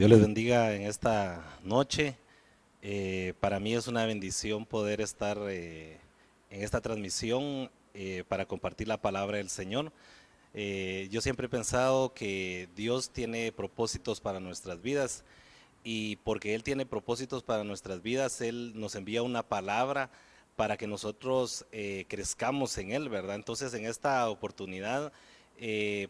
Dios les bendiga en esta noche. Para mí es una bendición poder estar en esta transmisión para compartir la palabra del Señor. Yo siempre he pensado que Dios tiene propósitos para nuestras vidas y porque Él tiene propósitos para nuestras vidas, Él nos envía una palabra para que nosotros crezcamos en Él, ¿verdad? Entonces en esta oportunidad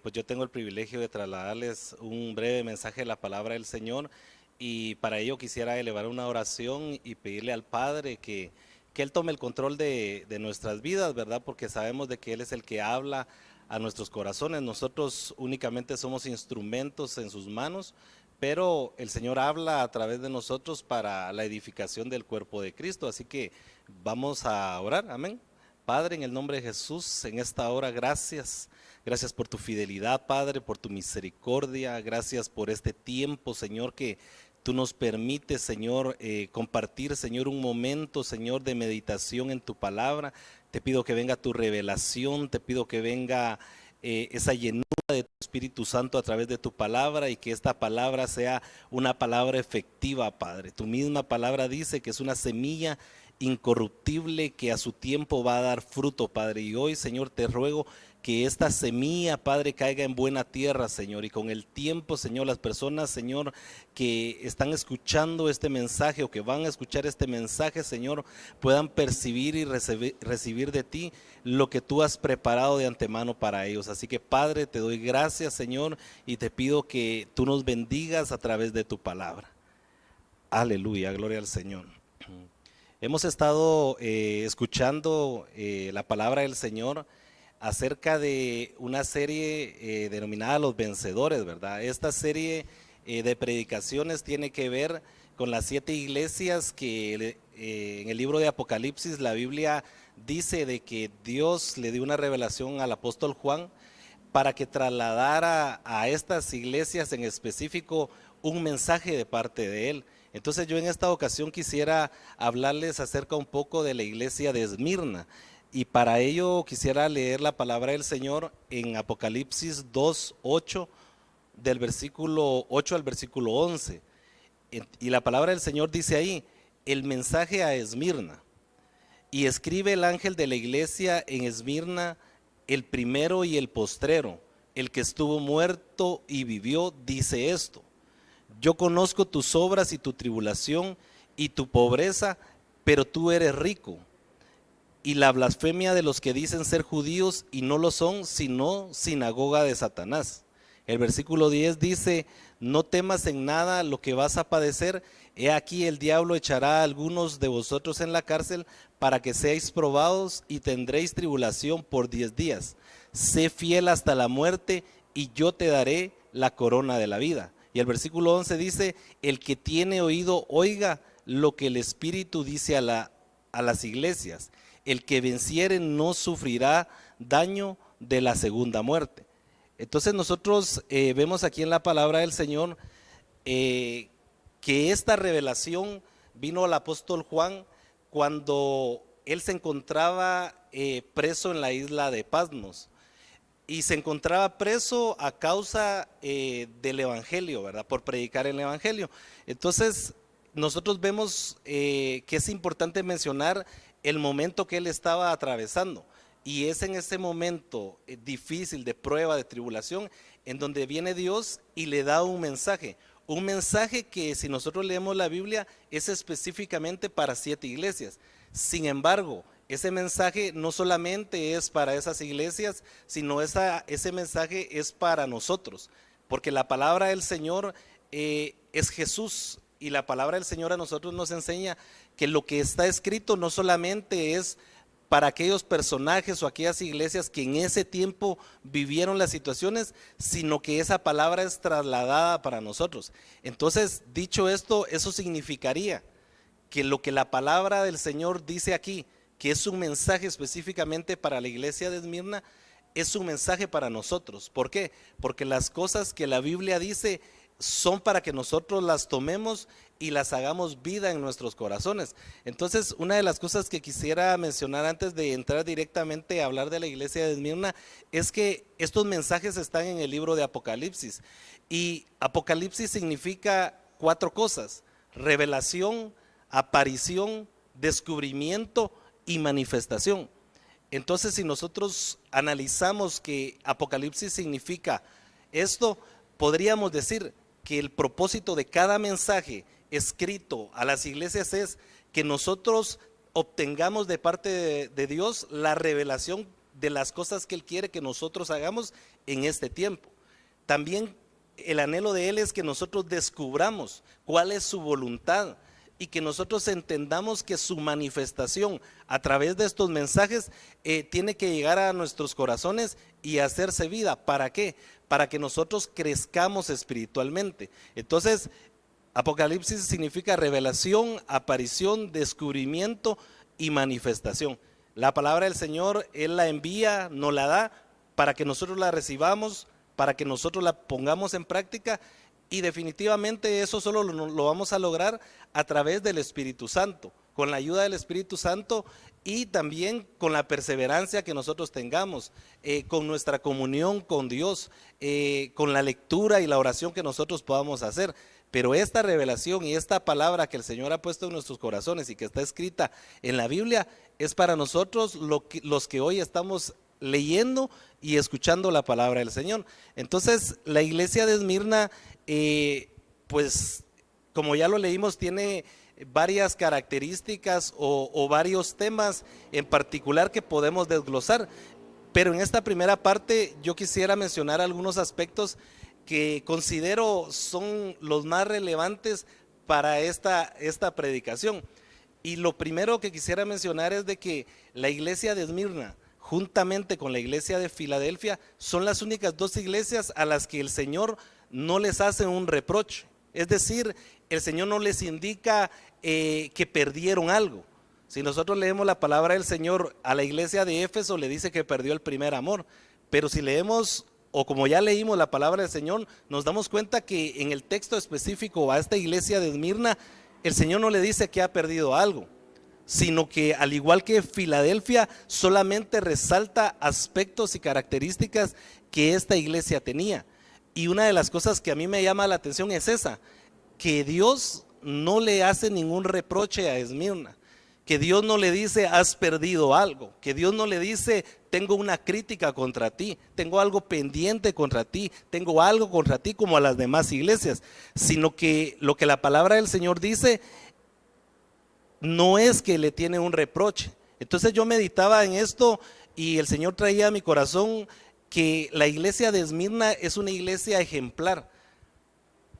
pues yo tengo el privilegio de trasladarles un breve mensaje de la palabra del Señor y para ello quisiera elevar una oración y pedirle al Padre que Él tome el control de nuestras vidas, ¿verdad? Porque sabemos de que Él es el que habla a nuestros corazones. Nosotros únicamente somos instrumentos en sus manos, pero el Señor habla a través de nosotros para la edificación del cuerpo de Cristo. Así que vamos a orar, amén. Padre, en el nombre de Jesús, en esta hora, gracias. Gracias por tu fidelidad, Padre, por tu misericordia. Gracias por este tiempo, Señor, que tú nos permites, Señor, compartir, Señor, un momento, Señor, de meditación en tu palabra. Te pido que venga tu revelación, te pido que venga esa llenura de tu Espíritu Santo a través de tu palabra y que esta palabra sea una palabra efectiva, Padre. Tu misma palabra dice que es una semilla incorruptible que a su tiempo va a dar fruto, Padre. Y hoy, Señor, te ruego que esta semilla, Padre, caiga en buena tierra, Señor, y con el tiempo, Señor, las personas, Señor, que están escuchando este mensaje o que van a escuchar este mensaje, Señor, puedan percibir y recibir de ti lo que tú has preparado de antemano para ellos. Así que, Padre, te doy gracias, Señor, y te pido que tú nos bendigas a través de tu palabra. Aleluya, gloria al Señor. Hemos estado escuchando la palabra del Señor acerca de una serie denominada Los Vencedores, ¿verdad? Esta serie de predicaciones tiene que ver con las 7 iglesias que en el libro de Apocalipsis la Biblia dice de que Dios le dio una revelación al apóstol Juan para que trasladara a estas iglesias en específico un mensaje de parte de él. Entonces yo en esta ocasión quisiera hablarles acerca un poco de la iglesia de Esmirna. Y para ello quisiera leer la palabra del Señor en Apocalipsis 2:8, del versículo 8 al versículo 11. Y la palabra del Señor dice ahí, el mensaje a Esmirna. Y escribe el ángel de la iglesia en Esmirna, el primero y el postrero, el que estuvo muerto y vivió, dice esto: yo conozco tus obras y tu tribulación y tu pobreza, pero tú eres rico. Y la blasfemia de los que dicen ser judíos y no lo son, sino sinagoga de Satanás. El versículo 10 dice, no temas en nada lo que vas a padecer. He aquí el diablo echará a algunos de vosotros en la cárcel para que seáis probados y tendréis tribulación por 10 días. Sé fiel hasta la muerte y yo te daré la corona de la vida. Y el versículo 11 dice, el que tiene oído oiga lo que el Espíritu dice a las iglesias. El que venciere no sufrirá daño de la segunda muerte. Entonces nosotros vemos aquí en la palabra del Señor que esta revelación vino al apóstol Juan cuando él se encontraba preso en la isla de Patmos. Y se encontraba preso a causa del evangelio, ¿verdad? Por predicar el evangelio. Entonces, nosotros vemos que es importante mencionar el momento que él estaba atravesando. Y es en ese momento difícil de prueba, de tribulación, en donde viene Dios y le da un mensaje. Un mensaje que si nosotros leemos la Biblia es específicamente para 7 iglesias. Sin embargo, ese mensaje no solamente es para esas iglesias, sino ese mensaje es para nosotros, porque la palabra del Señor es Jesús, y la palabra del Señor a nosotros nos enseña que lo que está escrito no solamente es para aquellos personajes o aquellas iglesias que en ese tiempo vivieron las situaciones, sino que esa palabra es trasladada para nosotros. Entonces, dicho esto, eso significaría que lo que la palabra del Señor dice aquí, que es un mensaje específicamente para la iglesia de Esmirna, es un mensaje para nosotros. ¿Por qué? Porque las cosas que la Biblia dice son para que nosotros las tomemos y las hagamos vida en nuestros corazones. Entonces, una de las cosas que quisiera mencionar antes de entrar directamente a hablar de la iglesia de Esmirna es que estos mensajes están en el libro de Apocalipsis. Y Apocalipsis significa 4 cosas: revelación, aparición, descubrimiento y manifestación. Entonces, si nosotros analizamos que Apocalipsis significa esto, podríamos decir que el propósito de cada mensaje escrito a las iglesias es que nosotros obtengamos de parte de Dios la revelación de las cosas que Él quiere que nosotros hagamos en este tiempo. También el anhelo de Él es que nosotros descubramos cuál es su voluntad y que nosotros entendamos que su manifestación a través de estos mensajes tiene que llegar a nuestros corazones y hacerse vida. ¿Para qué? Para que nosotros crezcamos espiritualmente. Entonces, Apocalipsis significa revelación, aparición, descubrimiento y manifestación. La palabra del Señor, Él la envía, nos la da para que nosotros la recibamos, para que nosotros la pongamos en práctica, y definitivamente eso solo lo vamos a lograr a través del Espíritu Santo, con la ayuda del Espíritu Santo y también con la perseverancia que nosotros tengamos, con nuestra comunión con Dios, con la lectura y la oración que nosotros podamos hacer. Pero esta revelación y esta palabra que el Señor ha puesto en nuestros corazones y que está escrita en la Biblia es para nosotros los que hoy estamos leyendo y escuchando la palabra del Señor. Entonces, la iglesia de Esmirna, pues como ya lo leímos, tiene varias características o varios temas en particular que podemos desglosar, pero en esta primera parte yo quisiera mencionar algunos aspectos que considero son los más relevantes para esta predicación. Y lo primero que quisiera mencionar es de que la iglesia de Esmirna, juntamente con la iglesia de Filadelfia, son las únicas 2 iglesias a las que el Señor no les hace un reproche. Es decir, el Señor no les indica que perdieron algo. Si nosotros leemos la palabra del Señor a la iglesia de Éfeso, le dice que perdió el primer amor. Pero si leemos, o como ya leímos la palabra del Señor, nos damos cuenta que en el texto específico a esta iglesia de Esmirna, el Señor no le dice que ha perdido algo, sino que al igual que Filadelfia, solamente resalta aspectos y características que esta iglesia tenía. Y una de las cosas que a mí me llama la atención es esa, que Dios no le hace ningún reproche a Esmirna, que Dios no le dice has perdido algo, que Dios no le dice tengo una crítica contra ti, tengo algo pendiente contra ti, tengo algo contra ti como a las demás iglesias, sino que lo que la palabra del Señor dice no es que le tiene un reproche. Entonces yo meditaba en esto y el Señor traía a mi corazón que la iglesia de Esmirna es una iglesia ejemplar,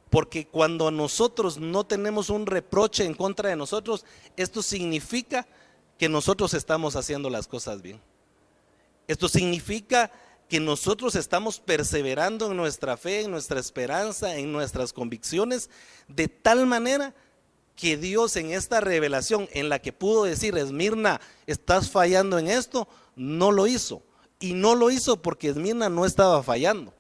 porque cuando nosotros no tenemos un reproche en contra de nosotros, esto significa que nosotros estamos haciendo las cosas bien. Esto significa que nosotros estamos perseverando en nuestra fe, en nuestra esperanza, en nuestras convicciones, de tal manera que Dios en esta revelación en la que pudo decir Esmirna, estás fallando en esto, no lo hizo. Y no lo hizo porque Esmirna no estaba fallando.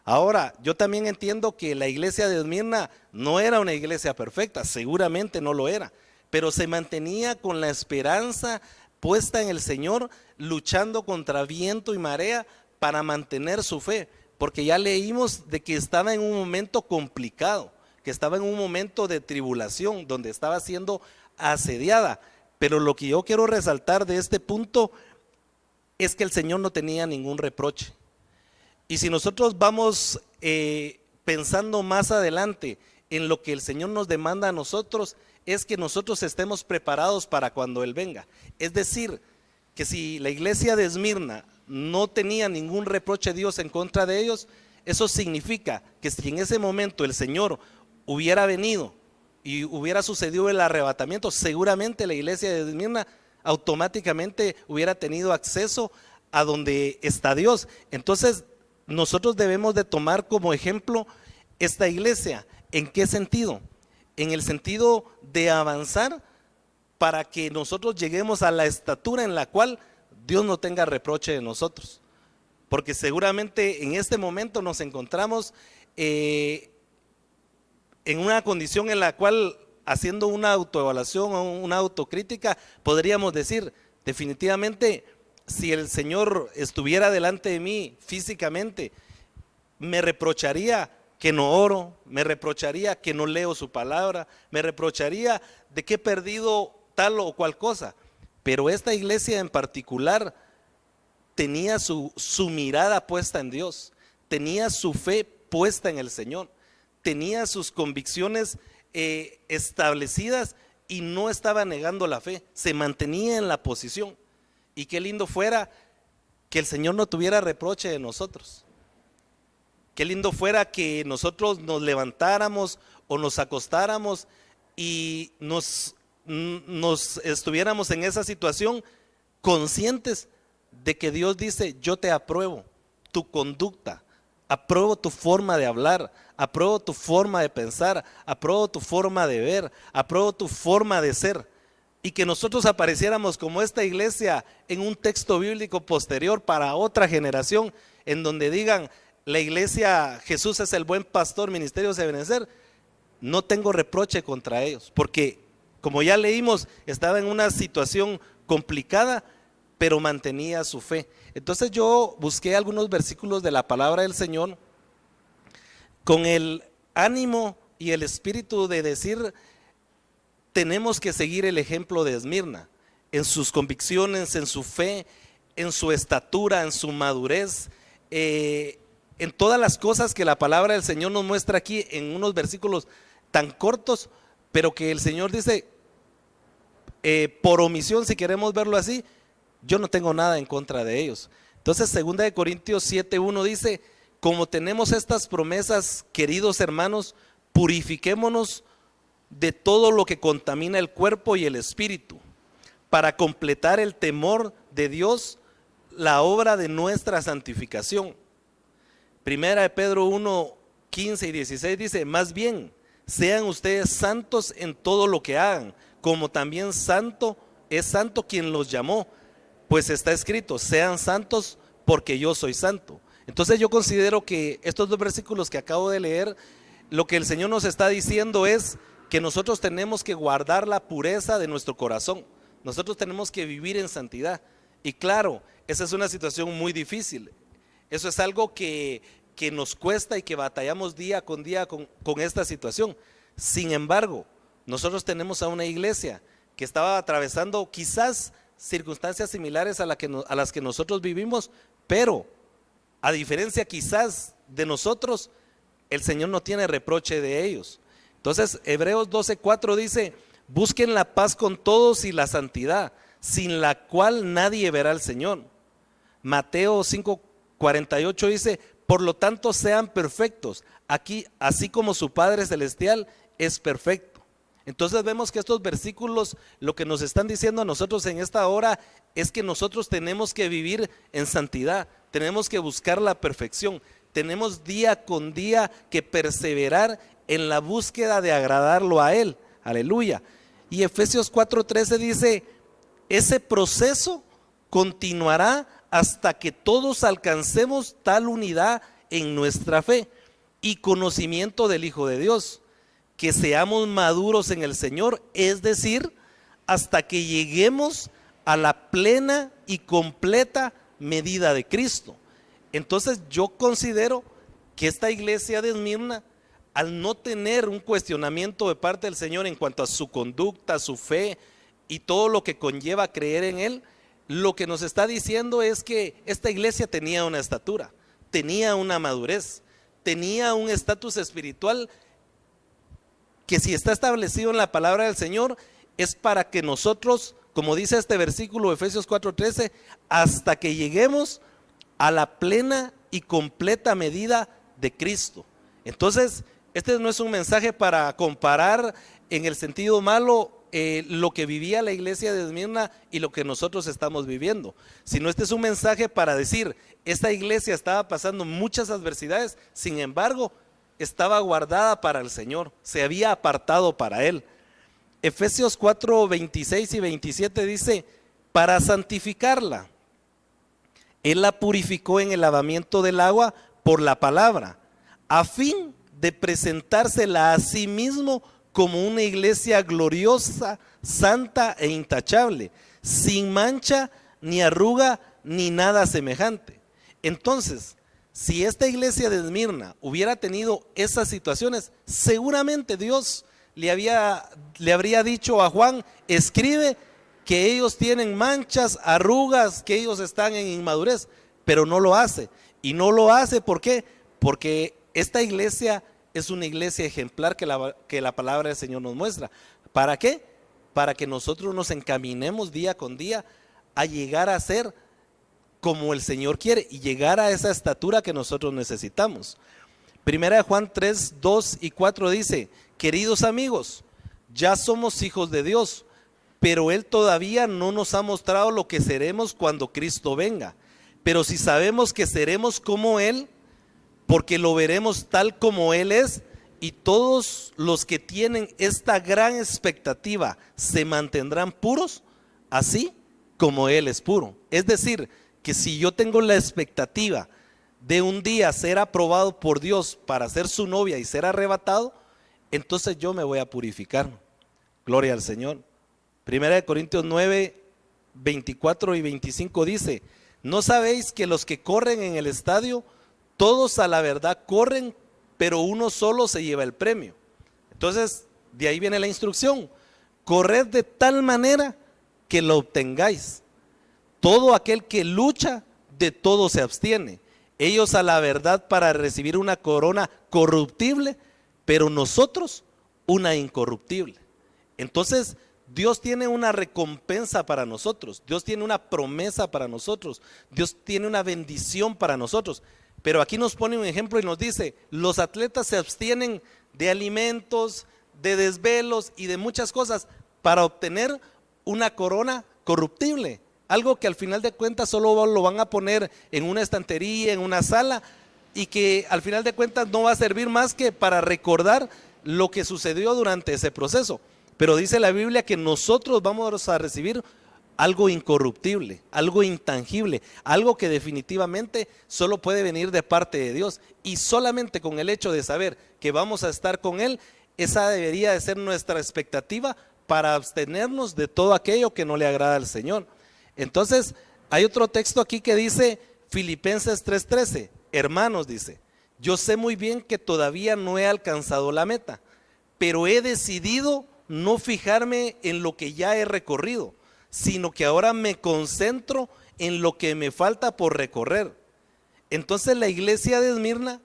Ahora, yo también entiendo que la iglesia de Esmirna no era una iglesia perfecta, seguramente no lo era, pero se mantenía con la esperanza puesta en el Señor, luchando contra viento y marea para mantener su fe, porque ya leímos de que estaba en un momento complicado, que estaba en un momento de tribulación, donde estaba siendo asediada. Pero lo que yo quiero resaltar de este punto es que el Señor no tenía ningún reproche. Y si nosotros vamos pensando más adelante en lo que el Señor nos demanda a nosotros, es que nosotros estemos preparados para cuando Él venga. Es decir, que si la iglesia de Esmirna no tenía ningún reproche de Dios en contra de ellos, eso significa que si en ese momento el Señor hubiera venido y hubiera sucedido el arrebatamiento, seguramente la iglesia de Esmirna automáticamente hubiera tenido acceso a donde está Dios. Entonces nosotros debemos de tomar como ejemplo esta iglesia. ¿En qué sentido? En el sentido de avanzar para que nosotros lleguemos a la estatura en la cual Dios no tenga reproche de nosotros, porque seguramente en este momento nos encontramos en una condición en la cual, haciendo una autoevaluación o una autocrítica, podríamos decir definitivamente, si el Señor estuviera delante de mí físicamente, me reprocharía que no oro, me reprocharía que no leo su palabra, me reprocharía de que he perdido tal o cual cosa. Pero esta iglesia en particular tenía su mirada puesta en Dios, tenía su fe puesta en el Señor, tenía sus convicciones establecidas y no estaba negando la fe, se mantenía en la posición. Y qué lindo fuera que el Señor no tuviera reproche de nosotros. Qué lindo fuera que nosotros nos levantáramos o nos acostáramos y nos estuviéramos en esa situación conscientes de que Dios dice: yo te apruebo tu conducta, apruebo tu forma de hablar, apruebo tu forma de pensar, apruebo tu forma de ver, apruebo tu forma de ser. Y que nosotros apareciéramos como esta iglesia en un texto bíblico posterior para otra generación, en donde digan: la iglesia Jesús es el buen pastor, Ministerios de Ebenecer. No tengo reproche contra ellos, porque como ya leímos, estaba en una situación complicada, pero mantenía su fe. Entonces yo busqué algunos versículos de la palabra del Señor con el ánimo y el espíritu de decir: tenemos que seguir el ejemplo de Esmirna en sus convicciones, en su fe, en su estatura, en su madurez, en todas las cosas que la palabra del Señor nos muestra aquí en unos versículos tan cortos, pero que el Señor dice, por omisión, si queremos verlo así, yo no tengo nada en contra de ellos. Entonces 2 Corintios 7:1 dice: como tenemos estas promesas, queridos hermanos, purifiquémonos de todo lo que contamina el cuerpo y el espíritu, para completar el temor de Dios, la obra de nuestra santificación. Primera de Pedro 1:15 y 16 dice: más bien, sean ustedes santos en todo lo que hagan, como también es santo quien los llamó, pues está escrito: sean santos porque yo soy santo. Entonces yo considero que estos dos versículos que acabo de leer, lo que el Señor nos está diciendo es que nosotros tenemos que guardar la pureza de nuestro corazón, nosotros tenemos que vivir en santidad. Y claro, esa es una situación muy difícil, eso es algo que nos cuesta y que batallamos día con día con esta situación. Sin embargo, nosotros tenemos a una iglesia que estaba atravesando quizás circunstancias similares a las que nosotros vivimos, pero a diferencia quizás de nosotros, el Señor no tiene reproche de ellos. Entonces Hebreos 12:4 dice: busquen la paz con todos y la santidad, sin la cual nadie verá al Señor. Mateo 5:48 dice: por lo tanto sean perfectos, aquí así como su Padre Celestial es perfecto. Entonces vemos que estos versículos lo que nos están diciendo a nosotros en esta hora es que nosotros tenemos que vivir en santidad, tenemos que buscar la perfección, tenemos día con día que perseverar en la búsqueda de agradarlo a Él. Aleluya. Y Efesios 4:13 dice: ese proceso continuará hasta que todos alcancemos tal unidad en nuestra fe y conocimiento del Hijo de Dios, que seamos maduros en el Señor, es decir, hasta que lleguemos a la plena y completa medida de Cristo. Entonces yo considero que esta iglesia de Esmirna, al no tener un cuestionamiento de parte del Señor en cuanto a su conducta, su fe y todo lo que conlleva creer en Él, lo que nos está diciendo es que esta iglesia tenía una estatura, tenía una madurez, tenía un estatus espiritual que, si está establecido en la palabra del Señor, es para que nosotros, como dice este versículo de Efesios 4:13, hasta que lleguemos a la plena y completa medida de Cristo. Entonces, este no es un mensaje para comparar en el sentido malo lo que vivía la iglesia de Esmirna y lo que nosotros estamos viviendo, sino este es un mensaje para decir: esta iglesia estaba pasando muchas adversidades, sin embargo estaba guardada para el Señor, se había apartado para Él. Efesios 4:26 y 27 dice: para santificarla, Él la purificó en el lavamiento del agua por la palabra, a fin de presentársela a sí mismo como una iglesia gloriosa, santa e intachable, sin mancha, ni arruga, ni nada semejante. Entonces, Si esta iglesia de Esmirna hubiera tenido esas situaciones, seguramente Dios le habría dicho a Juan: escribe que ellos tienen manchas, arrugas, que ellos están en inmadurez, pero no lo hace. Y no lo hace, ¿por qué? Porque esta iglesia es una iglesia ejemplar que la palabra del Señor nos muestra. ¿Para qué? Para que nosotros nos encaminemos día con día a llegar a ser como el Señor quiere y llegar a esa estatura que nosotros necesitamos. Primera de Juan 3, 2 y 4 dice: queridos amigos, ya somos hijos de Dios, pero Él todavía no nos ha mostrado lo que seremos cuando Cristo venga. Pero si sabemos que seremos como Él, porque lo veremos tal como Él es, y todos los que tienen esta gran expectativa se mantendrán puros, así como Él es puro. Es decir, que si yo tengo la expectativa de un día ser aprobado por Dios para ser su novia y ser arrebatado, entonces yo me voy a purificar. Gloria al Señor. Primera de Corintios 9, 24 y 25 dice: ¿no sabéis que los que corren en el estadio, todos a la verdad corren, pero uno solo se lleva el premio? Entonces, de ahí viene la instrucción: corred de tal manera que lo obtengáis. Todo aquel que lucha, de todo se abstiene. Ellos a la verdad para recibir una corona corruptible, pero nosotros una incorruptible. Entonces, Dios tiene una recompensa para nosotros, Dios tiene una promesa para nosotros, Dios tiene una bendición para nosotros. Pero aquí nos pone un ejemplo y nos dice: los atletas se abstienen de alimentos, de desvelos y de muchas cosas para obtener una corona corruptible, algo que al final de cuentas solo lo van a poner en una estantería, en una sala, y que al final de cuentas no va a servir más que para recordar lo que sucedió durante ese proceso. Pero dice la Biblia que nosotros vamos a recibir algo incorruptible, algo intangible, algo que definitivamente solo puede venir de parte de Dios. Y solamente con el hecho de saber que vamos a estar con Él, esa debería de ser nuestra expectativa para abstenernos de todo aquello que no le agrada al Señor. Entonces, hay otro texto aquí que dice, Filipenses 3:13, hermanos, dice: yo sé muy bien que todavía no he alcanzado la meta, pero he decidido no fijarme en lo que ya he recorrido, sino que ahora me concentro en lo que me falta por recorrer. Entonces la iglesia de Esmirna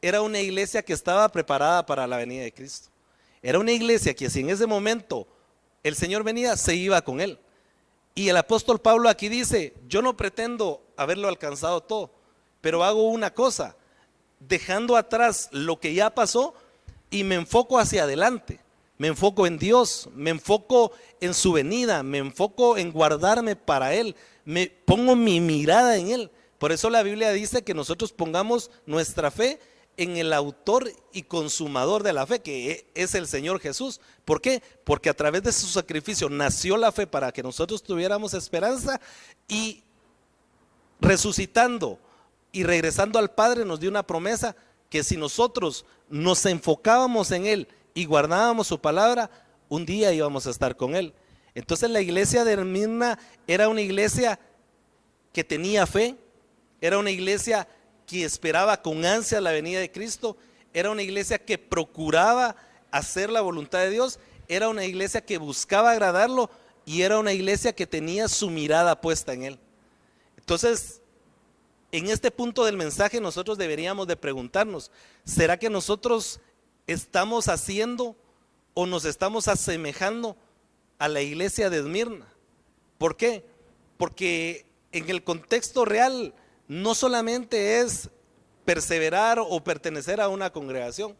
era una iglesia que estaba preparada para la venida de Cristo. Era una iglesia que si en ese momento el Señor venía, se iba con Él. Y el apóstol Pablo aquí dice: yo no pretendo haberlo alcanzado todo, pero hago una cosa, dejando atrás lo que ya pasó y me enfoco hacia adelante. Me enfoco en Dios, me enfoco en su venida, me enfoco en guardarme para Él, me pongo mi mirada en Él. Por eso la Biblia dice que nosotros pongamos nuestra fe en el autor y consumador de la fe, que es el Señor Jesús. ¿Por qué? Porque a través de su sacrificio nació la fe para que nosotros tuviéramos esperanza, y resucitando y regresando al Padre nos dio una promesa que si nosotros nos enfocábamos en Él y guardábamos su palabra, un día íbamos a estar con Él. Entonces la iglesia de Esmirna era una iglesia que tenía fe, era una iglesia que esperaba con ansia la venida de Cristo, era una iglesia que procuraba hacer la voluntad de Dios, era una iglesia que buscaba agradarlo, y era una iglesia que tenía su mirada puesta en Él. Entonces, en este punto del mensaje nosotros deberíamos de preguntarnos: ¿será que nosotros estamos haciendo o nos estamos asemejando a la iglesia de Esmirna? ¿Por qué? Porque en el contexto real no solamente es perseverar o pertenecer a una congregación,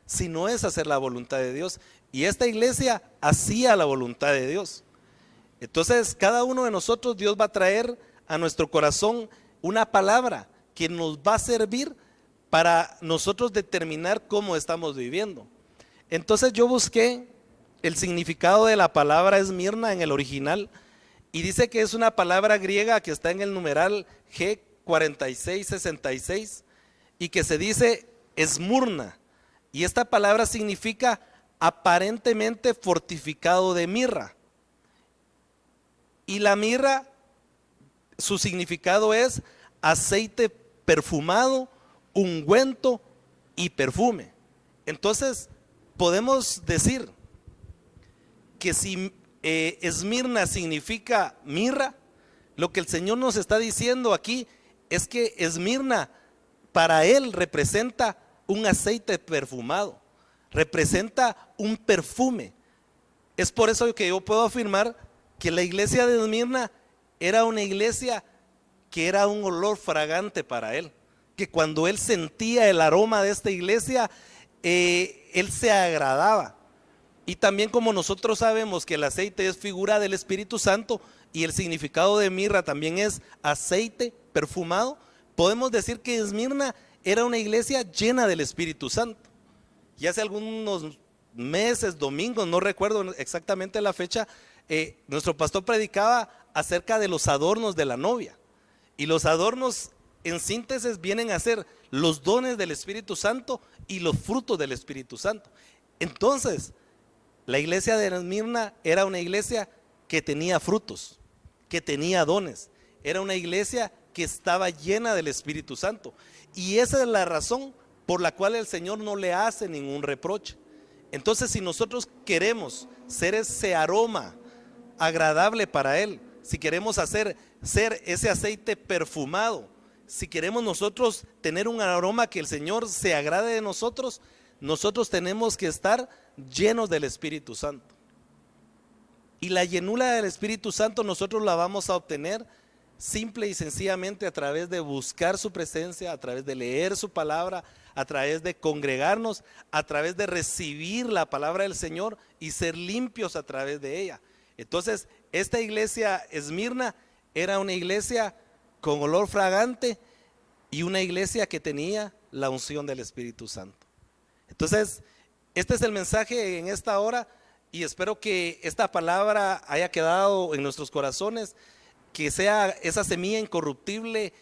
sino es hacer la voluntad de Dios. Y esta iglesia hacía la voluntad de Dios. Entonces, cada uno de nosotros, Dios va a traer a nuestro corazón una palabra que nos va a servir para nosotros determinar cómo estamos viviendo. Entonces yo busqué el significado de la palabra Esmirna en el original, y dice que es una palabra griega que está en el numeral G4666 y que se dice Esmurna, y esta palabra significa aparentemente fortificado de mirra. Y la mirra, su significado es aceite perfumado, ungüento y perfume. Entonces podemos decir que si Esmirna significa mirra, lo que el Señor nos está diciendo aquí es que Esmirna para Él representa un aceite perfumado, representa un perfume. Es por eso que yo puedo afirmar que la iglesia de Esmirna era una iglesia que era un olor fragante para Él, que cuando Él sentía el aroma de esta iglesia, Él se agradaba. Y también, como nosotros sabemos que el aceite es figura del Espíritu Santo y el significado de mirra también es aceite perfumado, podemos decir que Esmirna era una iglesia llena del Espíritu Santo. Y hace algunos meses, domingos, no recuerdo exactamente la fecha, nuestro pastor predicaba acerca de los adornos de la novia. Y los adornos, en síntesis, vienen a ser los dones del Espíritu Santo y los frutos del Espíritu Santo. Entonces, la iglesia de Esmirna era una iglesia que tenía frutos, que tenía dones. Era una iglesia que estaba llena del Espíritu Santo. Y esa es la razón por la cual el Señor no le hace ningún reproche. Entonces, si nosotros queremos ser ese aroma agradable para Él, si queremos ser ese aceite perfumado, si queremos nosotros tener un aroma que el Señor se agrade de nosotros, nosotros tenemos que estar llenos del Espíritu Santo. Y la llenura del Espíritu Santo nosotros la vamos a obtener simple y sencillamente a través de buscar su presencia, a través de leer su palabra, a través de congregarnos, a través de recibir la palabra del Señor y ser limpios a través de ella. Entonces, esta iglesia Esmirna era una iglesia con olor fragante y una iglesia que tenía la unción del Espíritu Santo. Entonces, este es el mensaje en esta hora y espero que esta palabra haya quedado en nuestros corazones, que sea esa semilla incorruptible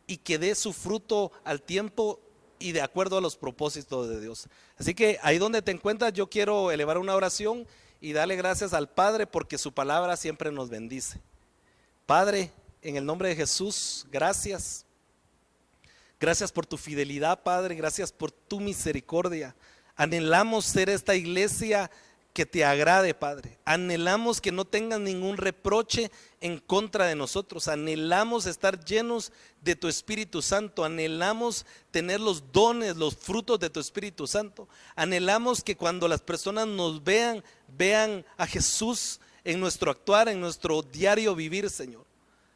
y que dé su fruto al tiempo y de acuerdo a los propósitos de Dios. Así que ahí donde te encuentras, yo quiero elevar una oración y darle gracias al Padre porque su palabra siempre nos bendice. Padre, en el nombre de Jesús, gracias. Gracias por tu fidelidad, Padre, gracias por tu misericordia. Anhelamos ser esta iglesia que te agrade, Padre. Anhelamos que no tengas ningún reproche en contra de nosotros. Anhelamos estar llenos de tu Espíritu Santo. Anhelamos tener los dones, los frutos de tu Espíritu Santo. Anhelamos que cuando las personas nos vean, vean a Jesús en nuestro actuar, en nuestro diario vivir, Señor.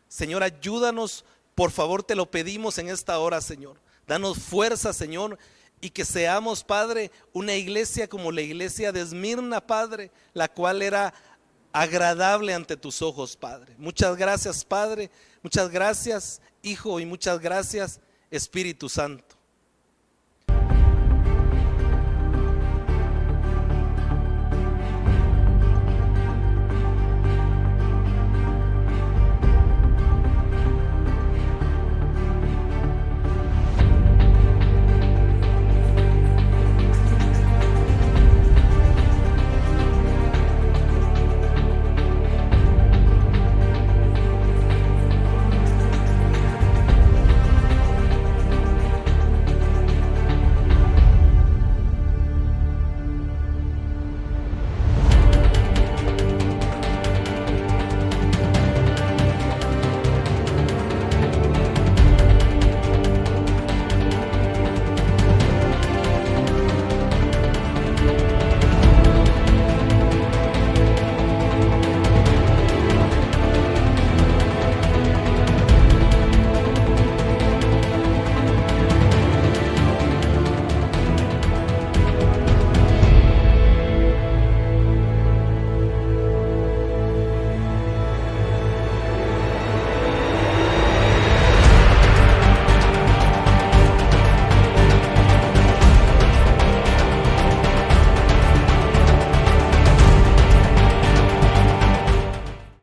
Señor, ayúdanos, por favor, te lo pedimos en esta hora, Señor. Danos fuerza, Señor. Y que seamos, Padre, una iglesia como la iglesia de Esmirna, Padre, la cual era agradable ante tus ojos, Padre. Muchas gracias, Padre. Muchas gracias, Hijo, y muchas gracias, Espíritu Santo.